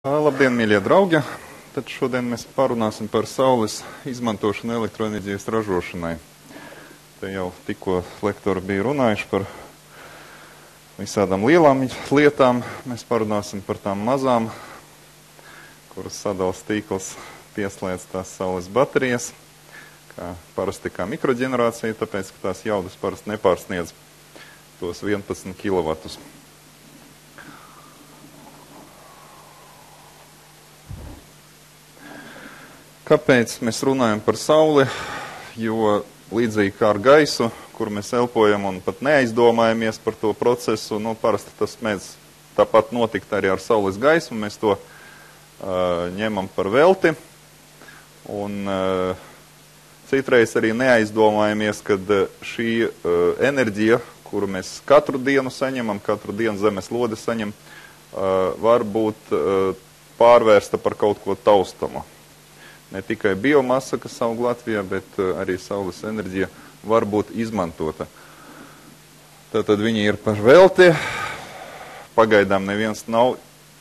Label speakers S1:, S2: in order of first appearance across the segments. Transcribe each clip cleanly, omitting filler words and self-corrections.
S1: Labdien, mīļie draugi! Tad šodien mēs parunāsim par saules izmantošanu elektroenerģijas ražošanai. Te jau tikko lektori bija runājuši par visādām lielām lietām. Mēs parunāsim par tām mazām, kuras sadals tīkls pieslēdz tās saules baterijas, kā parasti kā mikroģenerācija, tāpēc, ka tās jaudas parasti nepārsniedz tos 11 kW. Kāpēc mēs runājam par sauli? Jo līdzīgi kā ar gaisu, kur mēs elpojam un pat neaizdomājamies par to procesu, parasti tas mēdz tāpat notikt arī ar saules gaismu, mēs to ņemam par velti. Un citreiz arī neaizdomājamies, kad šī enerģija, kuru mēs katru dienu saņemam, katru dienu zemes lode saņem, var būt pārvērsta par kaut ko taustamu. Ne tikai biomasa, kas aug Latvijā, bet arī saules enerģija var būt izmantota. Tātad viņi ir par velti. Pagaidām neviens nav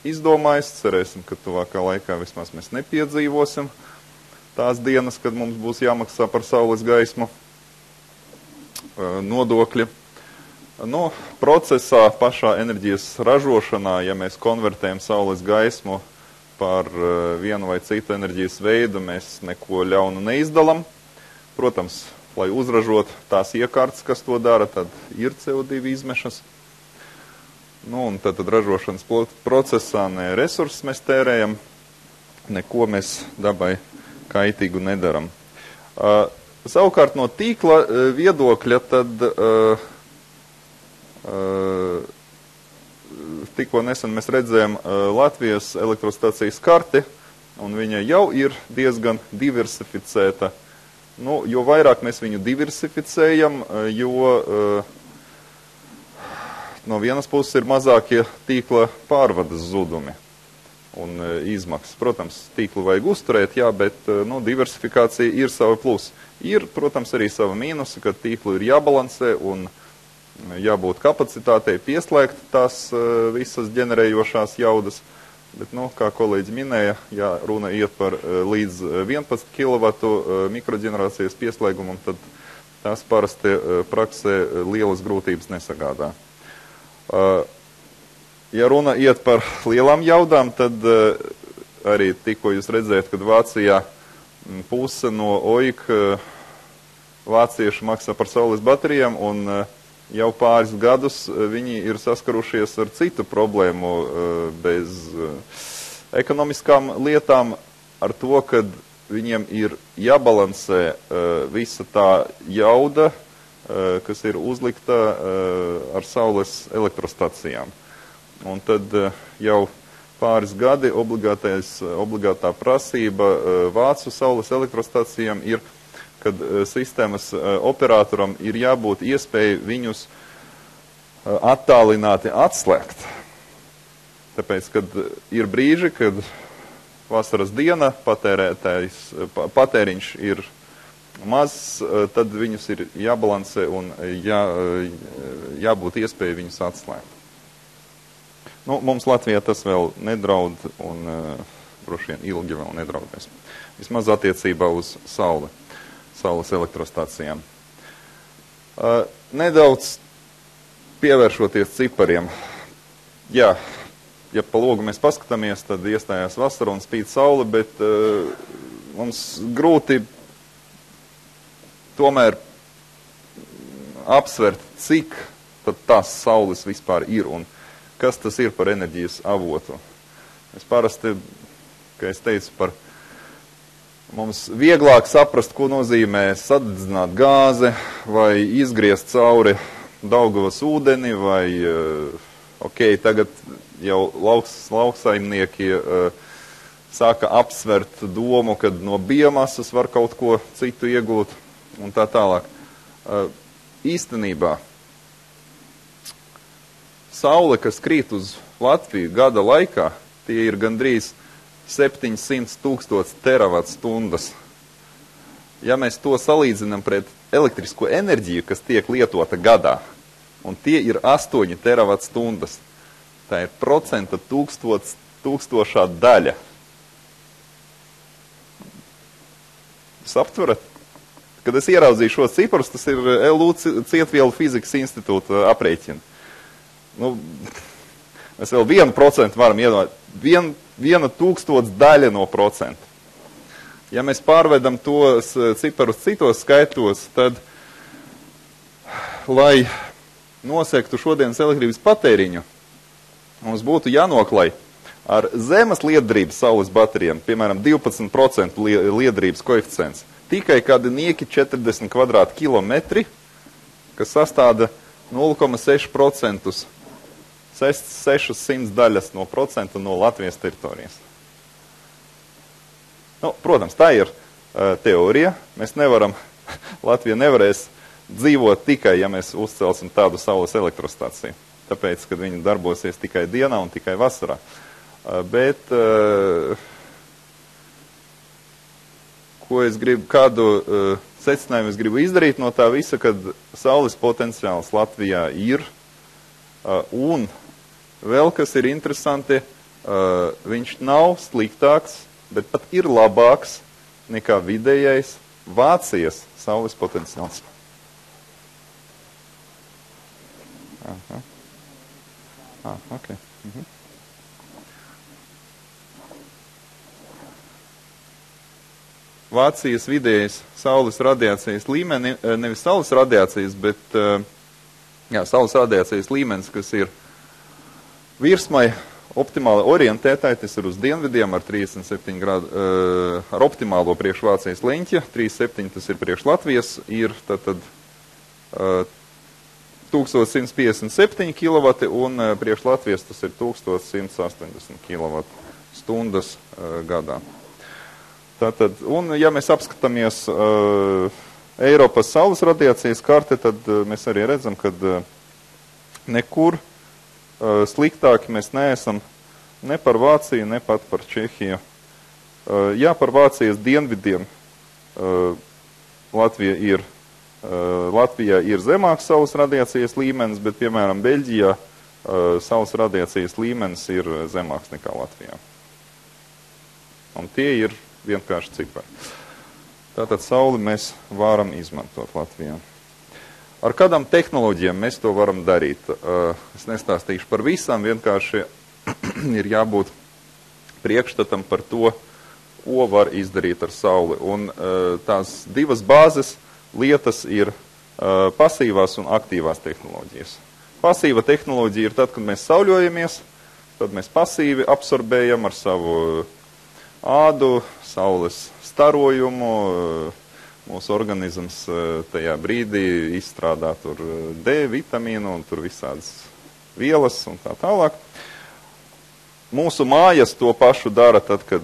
S1: izdomājis. Cerēsim, ka tuvākā laikā vismaz mēs nepiedzīvosim tās dienas, kad mums būs jāmaksā par saules gaismu nodokļi. Procesā pašā enerģijas ražošanā, ja mēs konvertējam saules gaismu par vienu vai citu enerģijas veidu, mēs neko ļaunu neizdalam. Protams, lai uzražot tās iekārtas, kas to dara, tad ir CO2 izmešas. Un tad ražošanas procesā ne resursus mēs tērējam, neko mēs dabai kaitīgu nedaram. Savukārt no tīkla viedokļa tad tikko nesen mēs redzējām Latvijas elektrostacijas karti, un viņa jau ir diezgan diversificēta. Jo vairāk mēs viņu diversificējam, jo no vienas puses ir mazākie tīkla pārvades zudumi un izmaksas. Protams, tīklu vajag uzturēt, jā, bet diversifikācija ir sava plusa. Ir, protams, arī sava mīnusa, ka tīklu ir jābalansē un jābūt kapacitātei pieslēgt tās visas ģenerējošās jaudas, bet, kā kolēģi minēja, ja runa iet par līdz 11 kW mikroģenerācijas pieslēgumam, tad tās parasti praksē lielas grūtības nesagādā. Ja runa iet par lielām jaudām, tad arī tikko jūs redzējat, kad Vācijā puse no OIK vācieši maksā par saules baterijām, un jau pāris gadus viņi ir saskarušies ar citu problēmu bez ekonomiskām lietām, ar to, ka viņiem ir jābalansē visa tā jauda, kas ir uzlikta ar saules elektrostacijām. Un tad jau pāris gadi obligātā prasība vācu saules elektrostacijām ir, kad sistēmas operatoram ir jābūt iespēja viņus attālināti atslēgt. Tāpēc, kad ir brīži, kad vasaras diena patēriņš ir mazs, tad viņus ir jābalansē un jābūt iespēja viņus atslēgt. Mums Latvijā tas vēl nedraud un droši vien ilgi vēl nedraudēs. Vismaz attiecībā uz saules elektrostacijām. Nedaudz pievēršoties cipariem. Jā, ja pa logu mēs paskatāmies, tad iestājās vasara un spīd saule, bet mums grūti tomēr apsvert, cik tad tās saules vispār ir un kas tas ir par enerģijas avotu. Es parasti, kā es teicu, mums vieglāk saprast, ko nozīmē sadedzināt gāzi vai izgriezt cauri Daugavas ūdeni vai, tagad jau lauksaimnieki sāka apsvert domu, kad no biomasas var kaut ko citu iegūt un tā tālāk. Īstenībā saule, kas krīt uz Latviju gada laikā, tie ir gandrīz 700,000 terawatstundas. Ja mēs to salīdzinām pret elektrisko enerģiju, kas tiek lietota gadā, un tie ir 8 terawatstundas, tā ir procenta 1000 tūkstošā daļa. Jūs aptverat? Kad es ieraudzīju šos ciprus, tas ir LU Cietvielu fizikas institūta aprēķina. Nu, mēs vēl 1% varam iedomāt. 1/1000 daļa no procenta. Ja mēs pārvedam tos ciparus citos skaitos, tad, lai nosektu šodienas elektrības patēriņu, mums būtu jānoklai ar zemes lietderības saules baterijām, piemēram, 12% lietderības koeficients, tikai kādi nieki 40 kvadrātkilometri, kas sastāda 0,6%, 600 daļas no procenta no Latvijas teritorijas. Nu, protams, tā ir teorija. Mēs nevaram, Latvija nevarēs dzīvot tikai, ja mēs uzcelsim tādu saules elektrostāciju. Tāpēc, kad viņi darbosies tikai dienā un tikai vasarā. Bet, ko es gribu, kādu secinājumu es gribu izdarīt no tā visa, kad saules potenciāls Latvijā ir, un vēl, kas ir interesanti, viņš nav sliktāks, bet pat ir labāks nekā vidējais Vācijas saules potenciāls. Aha. Okay. Vācijas vidējais saules radiācijas līmeni, nevis saules radiācijas, bet saules radiācijas līmenis, kas ir virsmai optimāli orientētai, tas ir uz dienvidiem ar 37 grādu, ar optimālo priekš Vācijas leņķa, 37 tas ir priekš Latvijas, ir tad 1157 kW un priekš Latvijas tas ir 1180 kW stundas gadā. Tātad, un ja mēs apskatāmies Eiropas saules radiācijas karte, tad mēs arī redzam, ka nekur sliktāki mēs neesam ne par Vāciju, ne pat par Čehiju. Jā, par Vācijas dienvidiem Latvijā ir zemāks saules radiācijas līmenis, bet, piemēram, Beļģijā saules radiācijas līmenis ir zemāks nekā Latvijā. Un tie ir vienkārši cipari. Tātad sauli mēs varam izmantot Latvijā. Ar kādām tehnoloģijām mēs to varam darīt? Es nestāstīšu par visām, vienkārši ir jābūt priekšstatam par to, ko var izdarīt ar sauli. Un tās divas bāzes lietas ir pasīvās un aktīvās tehnoloģijas. Pasīva tehnoloģija ir tad, kad mēs sauļojamies, tad mēs pasīvi absorbējam ar savu ādu, saules starojumu, mūsu organisms tajā brīdī izstrādā tur D vitamīnu un tur visādas vielas un tā tālāk. Mūsu mājas to pašu dara tad, kad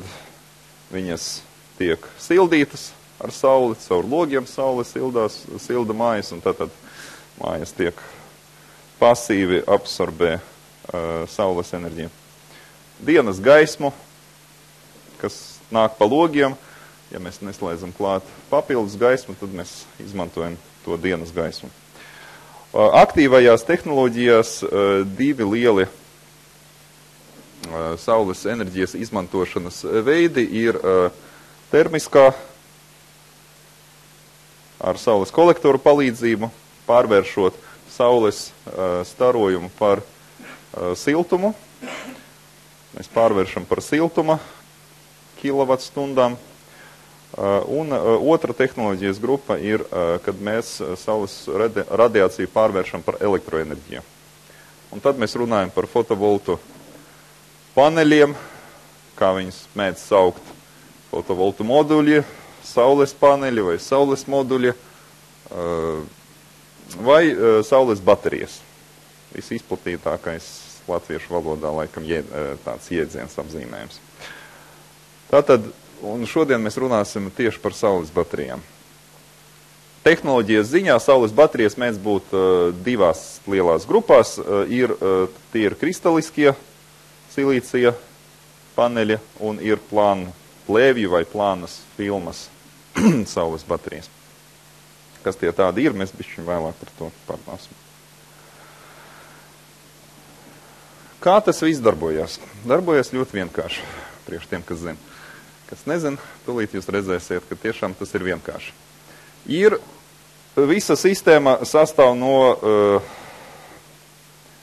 S1: viņas tiek sildītas ar sauli, caur logiem saule silda mājas, un tad mājas tiek pasīvi absorbē saules enerģiju. Dienas gaismu, kas nāk pa logiem, ja mēs neslēdzam klāt papildus gaismu, tad mēs izmantojam to dienas gaismu. Aktīvajās tehnoloģijās divi lieli saules enerģijas izmantošanas veidi ir termiskā ar saules kolektoru palīdzību, pārvēršot saules starojumu par siltumu. Mēs pārvēršam par siltuma kilovatstundām. Un otra tehnoloģijas grupa ir, kad mēs saules radiāciju pārvēršam par elektroenerģiju. Un tad mēs runājam par fotovoltu paneļiem, kā viņus mēdz saukt, fotovoltu moduļi, saules paneļi vai saules moduļi, vai saules baterijas. Visizplatītākais latviešu valodā laikam tāds jēdziens apzīmējums. Tātad, un šodien mēs runāsim tieši par saules baterijām. Tehnoloģijas ziņā saules baterijas mēdz būt divās lielās grupās. Tie ir kristaliskie silīcija paneļi un ir plēvju vai plānas filmas saules baterijas. Kas tie tādi ir, mēs bišķiņ vēlāk par to parunāsim. Kā tas viss darbojas? Darbojas ļoti vienkārši, priekš tiem, kas zina. Kas nezina, tūlīt jūs redzēsiet, ka tiešām tas ir vienkārši. Visa sistēma sastāv no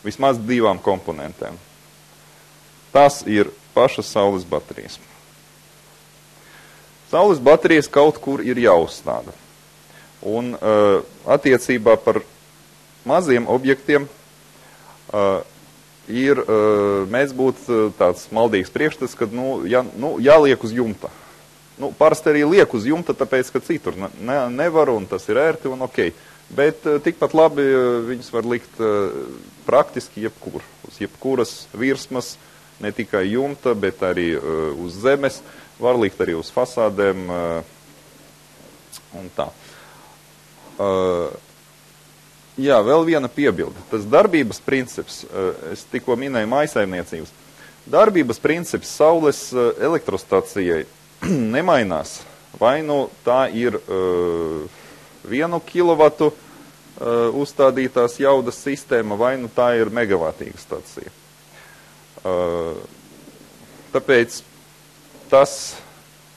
S1: vismaz 2 komponentēm. Tas ir pašas saules baterijas. Saules baterijas kaut kur ir jāuzstāda. Un attiecībā par maziem objektiem mēdz būt tāds maldīgs priekšstats, ka jāliek uz jumta. Parasti arī liek uz jumta, tāpēc, ka citur nevar, un tas ir ērti un ok. Bet tikpat labi viņus var likt praktiski jebkur. Uz jebkuras virsmas, ne tikai jumta, bet arī uz zemes. Var likt arī uz fasādēm un tā. Jā, vēl viena piebilde. Tas darbības princips, es tikko minēju mājsaimniecības. Darbības princips saules elektrostacijai nemainās. Vai tā ir 1 kilovatu uzstādītās jaudas sistēma, vai tā ir megavatīga stacija. Tāpēc tas,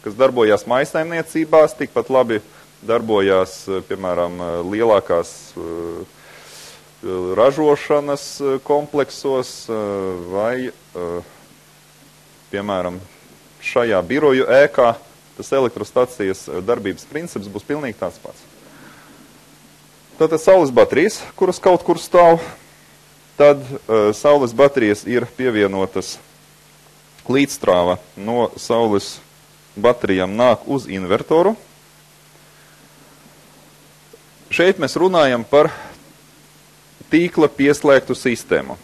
S1: kas darbojās mājsaimniecībās, tikpat labi darbojās, piemēram, lielākās ražošanas kompleksos vai, piemēram, šajā biroju ēkā, tas elektrostacijas darbības princips būs pilnīgi tāds pats. Tātad saules baterijas, kuras kaut kur stāv, tad saules baterijas ir pievienotas līdzstrāva no saules baterijām nāk uz invertoru. Šeit mēs runājam par tīkla pieslēgtu sistēmu.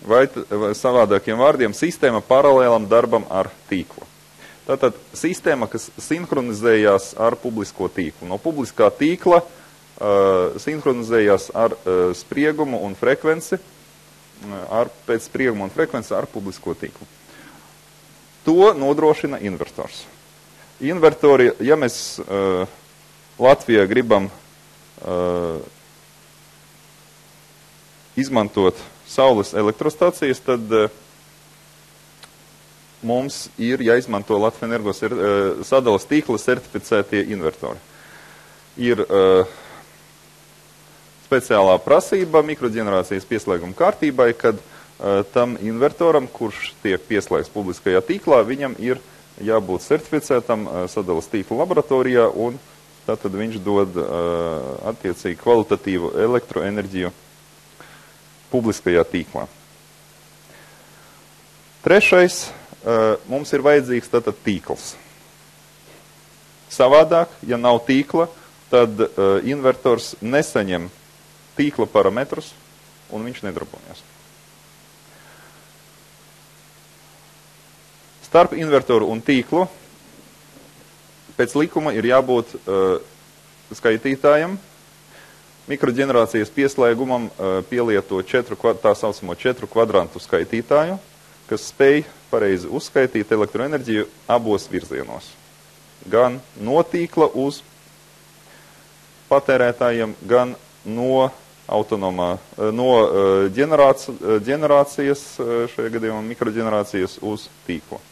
S1: Vai savādākiem vārdiem sistēma paralēlam darbam ar tīklu. Tātad sistēma, kas sinhronizējās ar publisko tīklu. No publiskā tīkla sinhronizējās ar spriegumu un frekvenci, pēc sprieguma un frekvenci ar publisko tīklu. To nodrošina invertors. Invertori, ja mēs Latvijā gribam izmantot saules elektrostacijas, tad mums ir jāizmanto Latvijas Energo sadalas tīkla certificētie invertori. Ir speciālā prasība mikroģenerācijas pieslēguma kārtībai, kad tam invertoram, kurš tiek pieslēgts publiskajā tīklā, viņam ir jābūt certificētam sadalas tīkla laboratorijā, un tātad viņš dod attiecīgi kvalitatīvu elektroenerģiju publiskajā tīklā. Trešais, mums ir vajadzīgs tātad tīkls. Savādāk, ja nav tīkla, tad invertors nesaņem tīkla parametrus, un viņš nedarbojas. Starp invertoru un tīklu pēc likuma ir jābūt skaitītājam. Mikroģenerācijas pieslēgumam pielieto tā saucamo 4 kvadrantu skaitītāju, kas spēj pareizi uzskaitīt elektroenerģiju abos virzienos. Gan no tīkla uz patērētājiem, gan no ģenerācijas, šajā gadījumā mikroģenerācijas uz tīklu.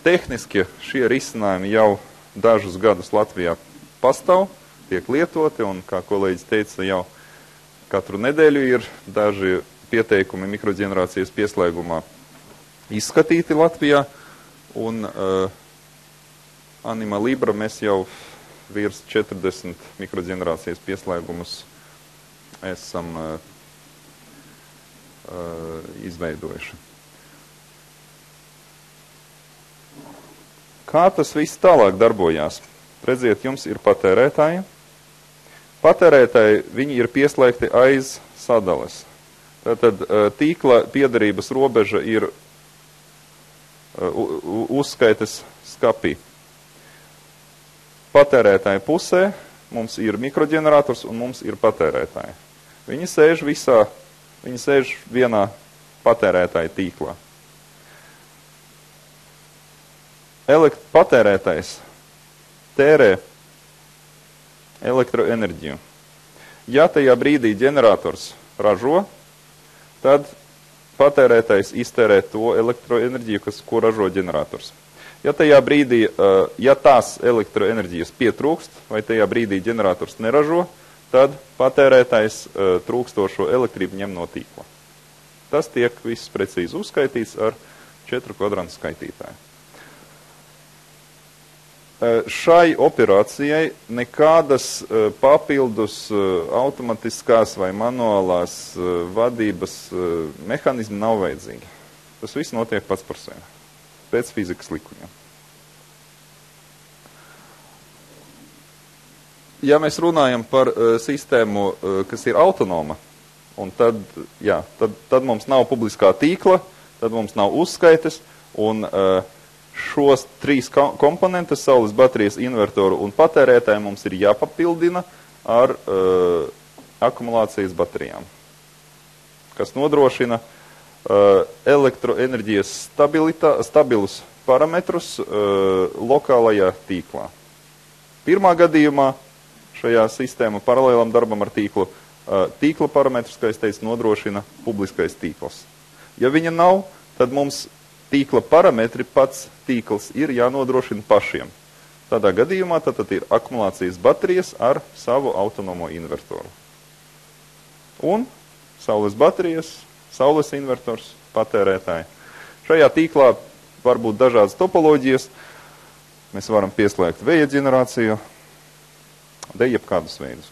S1: Tehniski šie risinājumi jau dažus gadus Latvijā pastāv, tiek lietoti, un, kā kolēģis teica, jau katru nedēļu ir daži pieteikumi mikroģenerācijas pieslēgumā izskatīti Latvijā, un Anima Libra mēs jau virs 40 mikroģenerācijas pieslēgumus esam izveidojuši. Kā tas viss tālāk darbojās? Redziet, jums ir patērētāji. Patērētāji, viņi ir pieslēgti aiz sadales. Tātad tīkla piederības robeža ir uzskaites skapī. Patērētāja pusē mums ir mikroģenerators un mums ir patērētāji. Viņi sēž vienā patērētāja tīklā. Patērētājs tērē elektroenerģiju. Ja tajā brīdī ģenerators ražo, tad patērētājs iztērē to elektroenerģiju, ko ražo ģenerators. Ja tajā brīdī, ja tās elektroenerģijas pietrūkst, vai tajā brīdī ģenerators neražo, tad patērētājs trūkstošo elektrību ņem no tīkla. Tas tiek viss precīzi uzskaitīts ar 4 kvadrantu skaitītāju. Šai operācijai nekādas papildus automatiskās vai manuālās vadības mehanizmi nav vajadzīgi. Tas viss notiek pats par sevi, pēc fizikas likumiem. Ja mēs runājam par sistēmu, kas ir autonoma, un tad mums nav publiskā tīkla, tad mums nav uzskaites, un šos 3 komponentus, saules baterijas, invertoru un patērētāju, mums ir jāpapildina ar akumulācijas baterijām, kas nodrošina elektroenerģijas stabilus parametrus lokālajā tīklā. Pirmā gadījumā šajā sistēma paralēlam darbam ar tīklu, tīkla parametrus, kā es teicu, nodrošina publiskais tīkls. Ja viņa nav, tad mums tīkla parametri, pats tīkls ir jānodrošina pašiem. Tādā gadījumā tad ir akumulācijas baterijas ar savu autonomo invertoru. Un saules baterijas, saules invertors, patērētāji. Šajā tīklā var būt dažādas topoloģijas. Mēs varam pieslēgt vēja ģenerāciju, jebkādus veidus.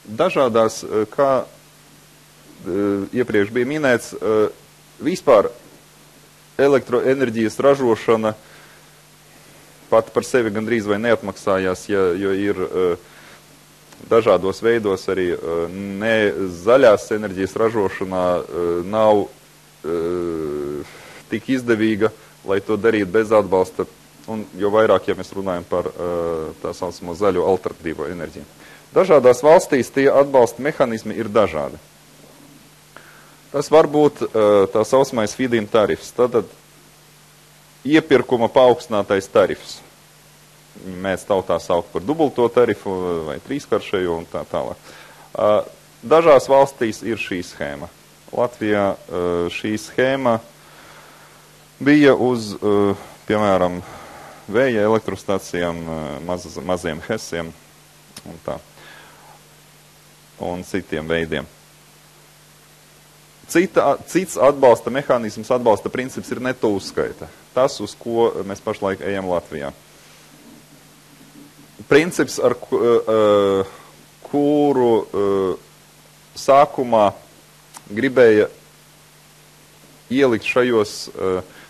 S1: Dažādās, kā iepriekš bija minēts, vispār elektroenerģijas ražošana pat par sevi gandrīz vai neatmaksājās, jo ir dažādos veidos arī ne zaļās enerģijas ražošanā nav tik izdevīga, lai to darītu bez atbalsta, un jo vairāk, ja mēs runājam par tā saucamo zaļo alternatīvo enerģiju. Dažādās valstīs tie atbalsta mehanizmi ir dažādi. Tas var būt tā saucamais feed-in tarifs, tātad iepirkuma paaugstinātais tarifs. Viņi mēdz tautā saukt par dubulto tarifu vai trīskaršējo un tā tālāk. Dažās valstīs ir šī schēma. Latvijā šī schēma bija uz, piemēram, vēja elektrostacijām, maziem hesiem un tā. Un citiem veidiem. Cits atbalsta mehānisms, atbalsta princips ir neto uzskaita. Tas, uz ko mēs pašlaik ejam Latvijā. Princips, ar kuru sākumā gribēja ielikt šajos,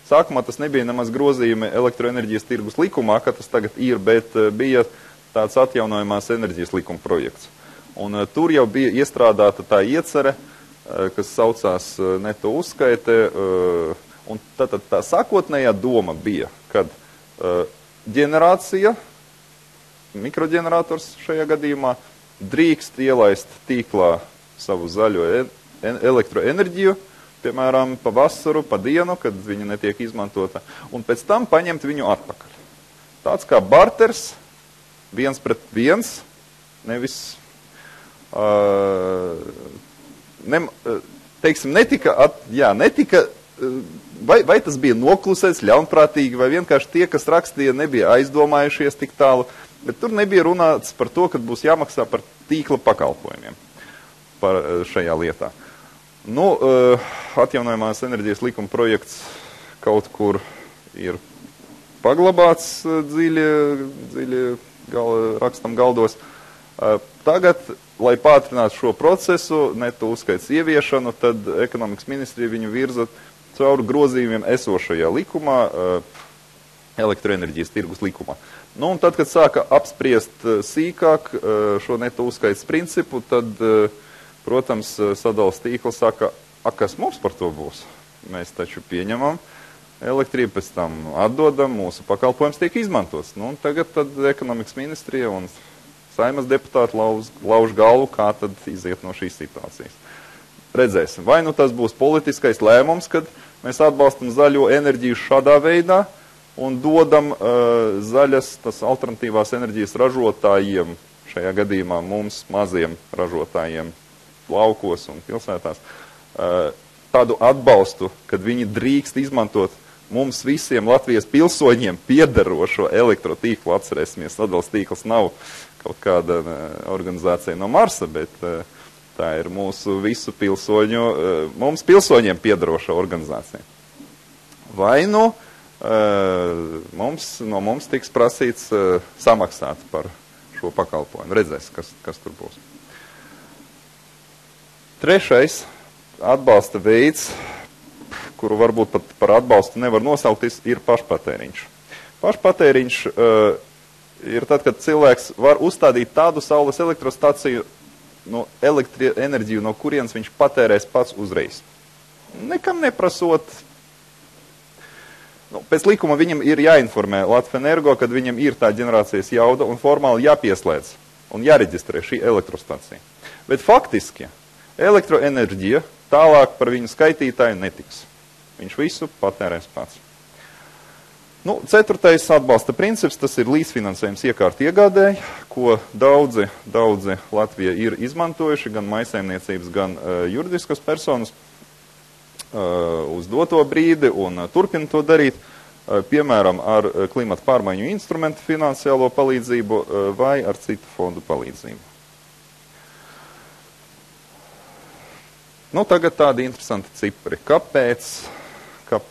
S1: sākumā tas nebija nemaz grozījumi elektroenerģijas tirgus likumā, ka tas tagad ir, bet bija tāds atjaunojumās enerģijas likuma projekts. Un tur jau bija iestrādāta tā iecere, kas saucās neto uzskaite, un tad tā sākotnējā doma bija, kad ģenerācija, mikroģenerators šajā gadījumā, drīkst ielaist tīklā savu zaļo elektroenerģiju, piemēram, pa vasaru, pa dienu, kad viņa netiek izmantota, un pēc tam paņemt viņu atpakaļ. Tāds kā barters, 1-1, nevis, teiksim, netika, vai tas bija noklusēts, ļaunprātīgi, vai vienkārši tie, kas rakstīja, nebija aizdomājušies tik tālu, bet tur nebija runāts par to, ka būs jāmaksā par tīkla pakalpojumiem par šajā lietā. Nu, atjaunojumās enerģijas likuma projekts kaut kur ir paglabāts dziļi rakstam galdos. Tagad, lai pātrinātu šo procesu, neto uzskaits ieviešanu, tad ekonomikas ministrija viņu virza caur grozījumiem esošajā likumā, elektroenerģijas tirgus likumā. Nu, un tad, kad sāka apspriest sīkāk šo neto uzskaits principu, tad, protams, sadalas tīkls saka, kas mums par to būs? Mēs taču pieņemam elektrību, pēc tam atdodam, mūsu pakalpojums tiek izmantots. Nu, un tagad tad ekonomikas ministrija un Saimas deputāti lauž galvu, kā tad iziet no šīs situācijas. Redzēsim, vai nu tas būs politiskais lēmums, kad mēs atbalstam zaļo enerģiju šādā veidā un dodam zaļas, tas alternatīvās enerģijas ražotājiem šajā gadījumā mums maziem ražotājiem laukos un pilsētās, tādu atbalstu, kad viņi drīkst izmantot mums visiem Latvijas pilsoņiem piederošo elektrotīklu. Atcerēsimies, sadals tīkls nav kaut kāda organizācija no Marsa, bet tā ir mūsu visu pilsoņu, mums pilsoņiem piederoša organizācija. Vai nu no mums tiks prasīts samaksāt par šo pakalpojumu. Redzēs, kas tur būs. Trešais atbalsta veids, kuru varbūt pat par atbalstu nevar nosaukt, ir pašpatēriņš. Pašpatēriņš ir tad, kad cilvēks var uzstādīt tādu saules elektrostaciju, elektroenerģiju, no kurienes viņš patērēs pats uzreiz. Nekam neprasot. Pēc likuma viņam ir jāinformē Latvenergo, kad viņam ir tā ģenerācijas jauda un formāli jāpieslēdz un jāreģistrē šī elektrostacija. Bet faktiski elektroenerģija tālāk par viņu skaitītāju netiks. Viņš visu patērēs pats. Ceturtais atbalsta princips, tas ir līdzfinansējums iekārtu iegādēji, ko daudzi Latvija ir izmantojuši, gan maisaimniecības, gan juridiskas personas uz doto brīdi un turpina to darīt, piemēram, ar klimata pārmaiņu instrumentu finansiālo palīdzību vai ar citu fondu palīdzību. Tagad tādi interesanti cipari. Kāpēc? Kā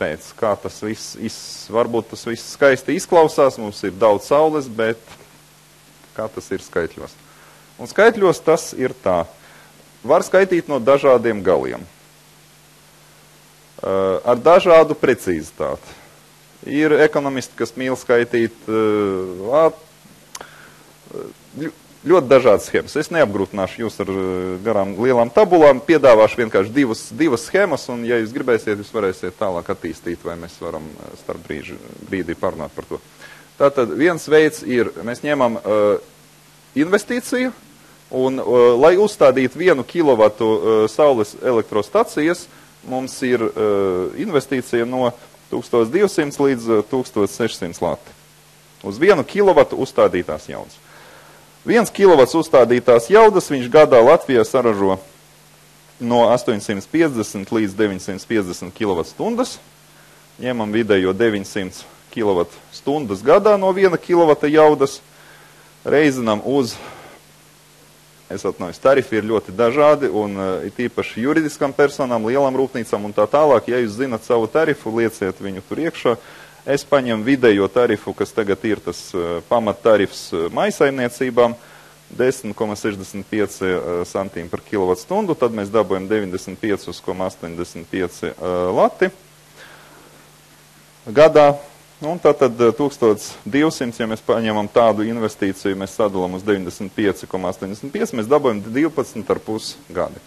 S1: tas viss, varbūt tas viss skaisti izklausās, mums ir daudz saules, bet kā tas ir skaitļos? Un skaitļos tas ir tā. Var skaitīt no dažādiem galiem. Ar dažādu precizitāti. Ir ekonomisti, kas mīl skaitīt ļoti dažādas schemas. Es neapgrūtināšu jūs ar garām lielām tabulām, piedāvāšu vienkārši divas schemas, un ja jūs gribēsiet, jūs varēsiet tālāk attīstīt, vai mēs varam starp brīdī parunāt par to. Tātad viens veids ir, mēs ņemam investīciju, un lai uzstādītu 1 kilovatu saules elektrostacijas, mums ir investīcija no 1200 līdz 1600 lati. Uz 1 kilovatu uzstādītās jaudas. 1 kilovats uzstādītās jaudas viņš gadā Latvijā saražo no 850 līdz 950 kWh. Ņemam vidējo 900 kWh gadā no 1 kilovata jaudas. Reizinam uz, tarifi ir ļoti dažādi un it īpaši juridiskām personām, lielām rūpnīcām un tā tālāk. Ja jūs zinat savu tarifu, lieciet viņu tur iekšā. Es paņemu vidējo tarifu, kas tagad ir tas pamattarifs maisaimniecībām, 10,65 centīmi par kilovatstundu, tad mēs dabojam 95,85 lati gadā. Un tātad 1200, ja mēs paņemam tādu investīciju, mēs sadalām uz 95,85, mēs dabojam 12,5 gadi.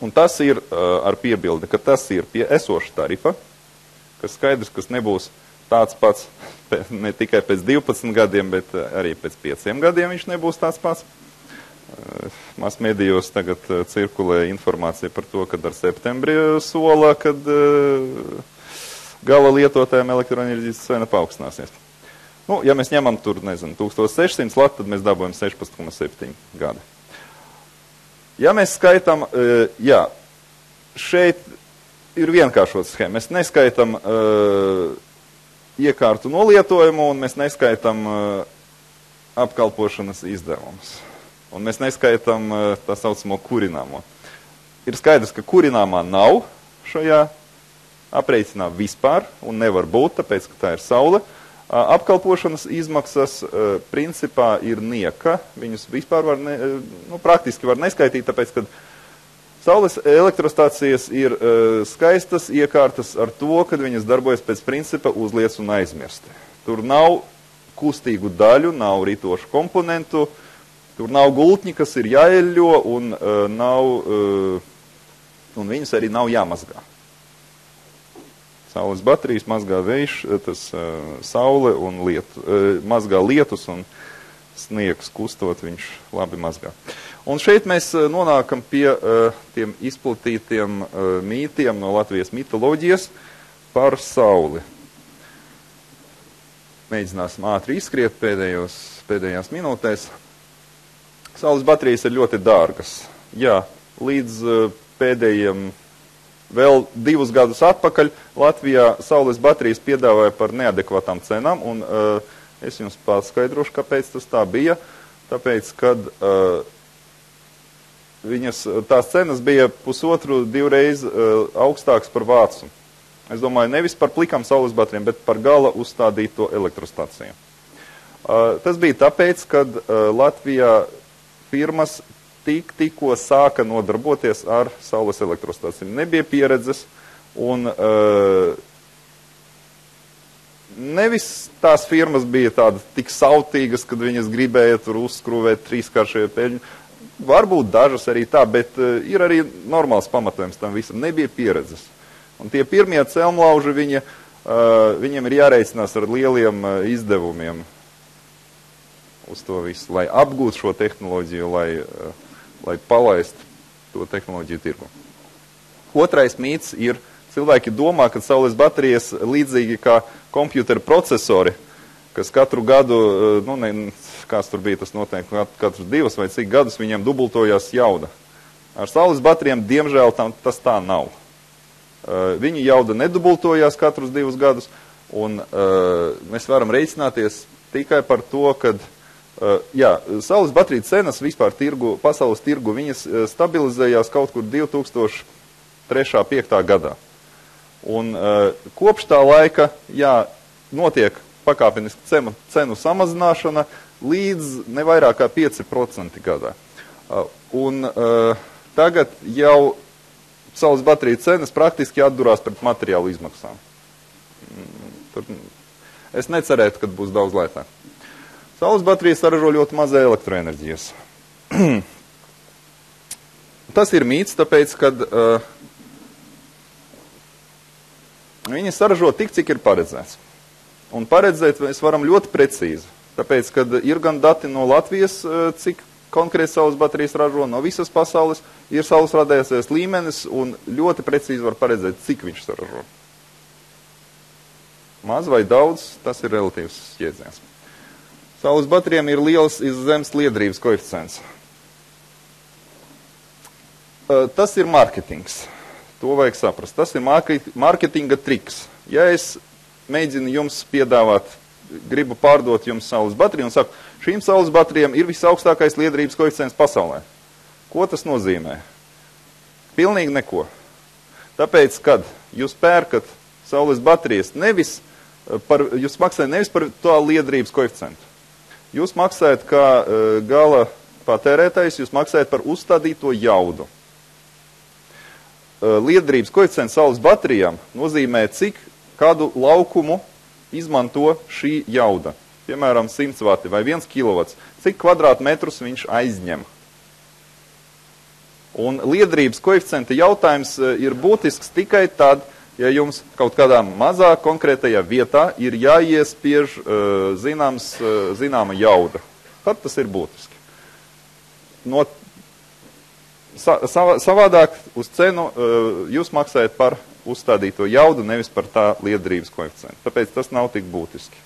S1: Un tas ir ar piebildi, ka tas ir pie esoša tarifa, kas skaidrs, kas nebūs tāds pats ne tikai pēc 12 gadiem, bet arī pēc 5 gadiem viņš nebūs tāds pats. Masmedijos tagad cirkulē informācija par to, kad ar septembri sola, kad gala lietotājiem elektroenerģijas cena paaugstināsies. Ja mēs ņemam tur, 1600 lati, tad mēs dabojam 16,7 gadi. Ja mēs skaitam, šeit ir vienkāršots schēma. Mēs neskaitam iekārtu nolietojumu un mēs neskaitam apkalpošanas izdevumus. Un mēs neskaitam tā saucamo kurināmo. Ir skaidrs, ka kurināmā nav šajā aprēķinā vispār un nevar būt, tāpēc, ka tā ir saule. Apkalpošanas izmaksas principā ir nieka. Viņus vispār praktiski var neskaitīt, tāpēc, ka saules elektrostācijas ir skaistas iekārtas ar to, kad viņas darbojas pēc principa uzliec un aizmirst. Tur nav kustīgu daļu, nav ritošu komponentu, tur nav gultņi, kas ir jāeļļo un viņus arī nav jāmazgā. Saules baterijas mazgā vējš, tas saule un mazgā lietus un sniegs kustot, viņš labi mazgā. Un šeit mēs nonākam pie tiem izplatītiem mītiem no Latvijas mitoloģijas par sauli. Mēģināsim ātri izskriet pēdējās minūtēs. Saules baterijas ir ļoti dārgas. Jā, līdz pēdējiem vēl 2 gadus atpakaļ Latvijā saules baterijas piedāvāja par neadekvātām cenām, un es jums paskaidrošu, kāpēc tas tā bija. Tāpēc, kad tās cenas bija 1,5–2 reizes augstākas par vācu. Es domāju, nevis par plikām saules baterijām, bet par gala uzstādīto elektrostaciju. Tas bija tāpēc, kad Latvijā firmas tikko sāka nodarboties ar saules elektrostaciju. Nebija pieredzes, un nevis tās firmas bija tādas tik sautīgas, kad viņas gribēja tur uzskrūvēt 3-kāršējo peļņu. Varbūt dažas arī tā, bet ir arī normāls pamatojums tam visam. Nebija pieredzes. Un tie pirmie celmlauži, viņiem ir jāreicinās ar lieliem izdevumiem uz to visu, lai apgūtu šo tehnoloģiju, lai palaistu to tehnoloģiju tirgu. Otrais mīts ir, cilvēki domā, ka saules baterijas līdzīgi kā kompjutera procesori, kas katru gadu, kāds tur bija, tas noteikti katrs 2 vai cik gadus viņiem dubultojās jauda. Ar saules baterijām, diemžēl, tas tā nav. Viņa jauda nedubultojās katrus 2 gadus, un mēs varam reiķināties tikai par to, kad saules bateriju cenas vispār pasaules tirgu, viņas stabilizējās kaut kur 2003.–2005. gadā. Un kopš tā laika, notiek pakāpeniski cenu samazināšana līdz nevairāk kā 5% gadā. Un tagad jau saules bateriju cenas praktiski atdurās pret materiālu izmaksām. Es necerētu, ka būs daudz lētāk. Saules baterijas saražo ļoti maz elektroenerģijas. Tas ir mīts, tāpēc, kad viņi saražo tik, cik ir paredzēts. Un paredzēt mēs varam ļoti precīzi. Tāpēc, kad ir gan dati no Latvijas, cik konkrēti saules baterijas ražo, no visas pasaules, ir saules radējusies līmenis, un ļoti precīzi var paredzēt, cik viņš saražo. Maz vai daudz, tas ir relatīvs jēdziens. Saules baterijām ir liels zemes liederības koeficients. Tas ir marketings. To vajag saprast. Tas ir marketinga triks. Ja es mēģinu jums piedāvāt, gribu pārdot jums saules bateriju un saku, šīm saules baterijām ir visaugstākais liederības koeficients pasaulē. Ko tas nozīmē? Pilnīgi neko. Tāpēc, kad jūs pērkat saules baterijas, jūs maksājat nevis par to liederības koeficientu. Jūs maksājat kā gala patērētājs, jūs maksājat par uzstādīto jaudu. Liederības koeficients saules baterijām nozīmē, cik kādu laukumu izmanto šī jauda. Piemēram, 100 vati vai 1 kilovats. Cik kvadrātmetrus viņš aizņem. Un liederības koeficienta jautājums ir būtisks tikai tad, ja jums kaut kādā mazā konkrētajā vietā ir jāiespiež zināma jauda. Tad tas ir būtiski. Savādāk uz cenu jūs maksājat par uzstādīto jaudu, nevis par tā liederības koeficientu. Tāpēc tas nav tik būtiski.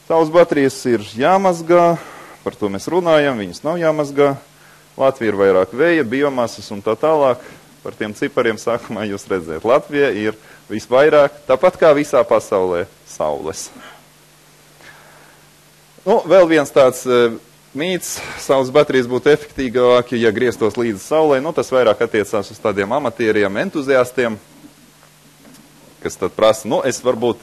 S1: Saules baterijas ir jāmazgā, par to mēs runājam, viņas nav jāmazgā. Latvija ir vairāk vēja, biomasas un tā tālāk. Par tiem cipariem sākumā jūs redzēt. Latvija ir visvairāk, tāpat kā visā pasaulē, saules. Vēl viens tāds mīts, saules baterijas būtu efektīgāki, ja grieztos līdz saulē. Tas vairāk attiecās uz tādiem amatieriem, entuziastiem, kas tad prasa, es varbūt,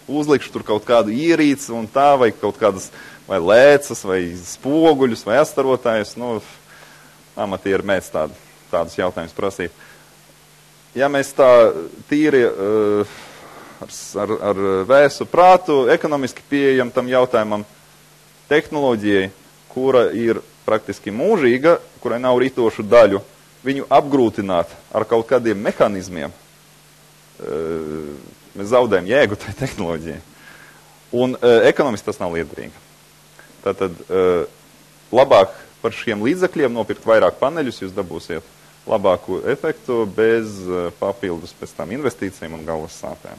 S1: uzlikšu tur kaut kādu ierīci un tā, vai kaut kādas, vai lēcas, vai spoguļus, vai astarotājus. Amatieri mēdz tādus jautājumus prasīt. Ja mēs tā tīri ar vēsu prātu, ekonomiski pieejam tam jautājumam, tehnoloģijai, kura ir praktiski mūžīga, kurai nav ritošu daļu, viņu apgrūtināt ar kaut kādiem mehanizmiem, mēs zaudējam jēgu tai tehnoloģijai. Un ekonomiski tas nav liederīgi. Tātad labāk par šiem līdzekļiem nopirkt vairāk paneļus, jūs dabūsiet labāku efektu bez papildus pēc tam investīcijiem un galvas sāpēm.